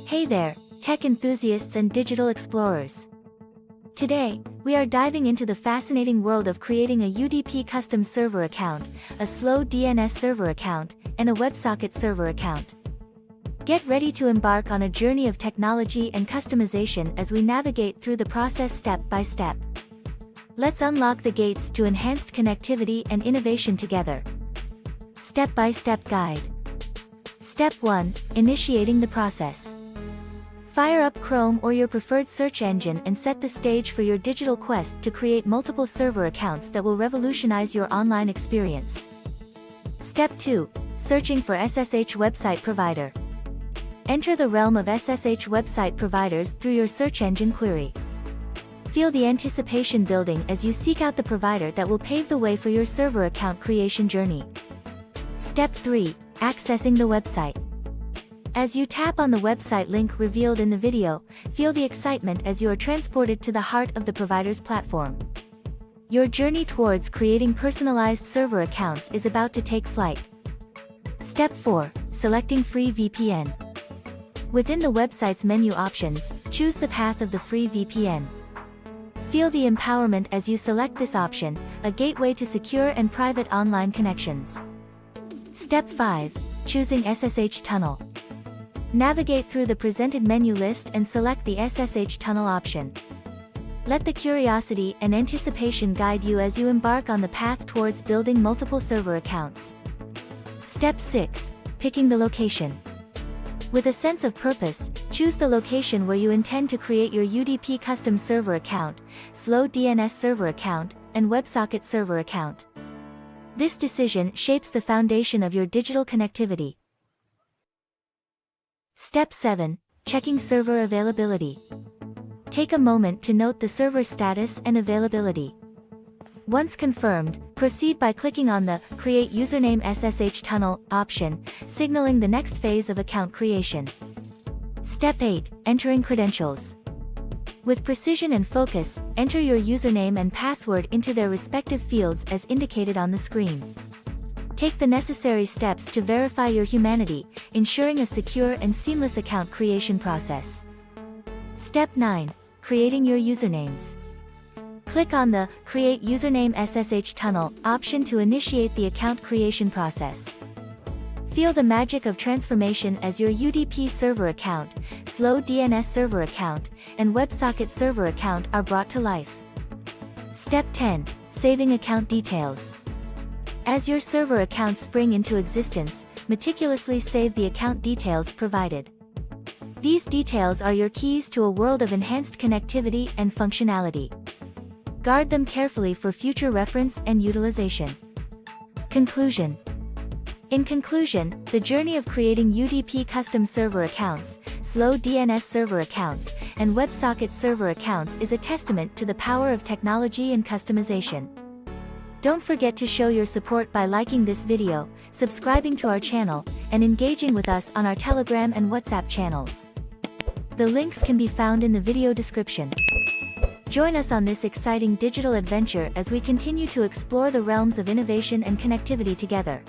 Hey there, tech enthusiasts and digital explorers. Today, we are diving into the fascinating world of creating a UDP custom server account, a slow DNS server account, and a WebSocket server account. Get ready to embark on a journey of technology and customization as we navigate through the process step by step. Let's unlock the gates to enhanced connectivity and innovation together. Step-by-step guide. Step 1. Initiating the process. Fire up Chrome or your preferred search engine and set the stage for your digital quest to create multiple server accounts that will revolutionize your online experience. Step 2. Searching for SSH website provider. Enter the realm of SSH website providers through your search engine query. Feel the anticipation building as you seek out the provider that will pave the way for your server account creation journey. Step 3. Accessing the website. As you tap on the website link revealed in the video, feel the excitement as you are transported to the heart of the provider's platform. Your journey towards creating personalized server accounts is about to take flight. Step 4. Selecting free VPN. Within the website's menu options, choose the path of the free VPN. Feel the empowerment as you select this option, a gateway to secure and private online connections. Step 5. Choosing SSH tunnel. Navigate through the presented menu list and select the SSH tunnel option. Let the curiosity and anticipation guide you as you embark on the path towards building multiple server accounts. Step 6. Picking the location. With a sense of purpose, choose the location where you intend to create your UDP custom server account, slow DNS server account, and WebSocket server account. This decision shapes the foundation of your digital connectivity. Step 7. Checking server availability. Take a moment to note the server status and availability. Once confirmed, proceed by clicking on the Create Username SSH Tunnel option, signaling the next phase of account creation. Step 8. Entering credentials. With precision and focus, enter your username and password into their respective fields as indicated on the screen. Take the necessary steps to verify your humanity, ensuring a secure and seamless account creation process. Step 9. Creating your usernames. Click on the Create Username SSH Tunnel option to initiate the account creation process. Feel the magic of transformation as your UDP server account, slow DNS server account, and WebSocket server account are brought to life. Step 10. Saving account details. As your server accounts spring into existence, meticulously save the account details provided. These details are your keys to a world of enhanced connectivity and functionality. Guard them carefully for future reference and utilization. Conclusion. In conclusion, the journey of creating UDP custom server accounts, slow DNS server accounts, and WebSocket server accounts is a testament to the power of technology and customization. Don't forget to show your support by liking this video, subscribing to our channel, and engaging with us on our Telegram and WhatsApp channels. The links can be found in the video description. Join us on this exciting digital adventure as we continue to explore the realms of innovation and connectivity together.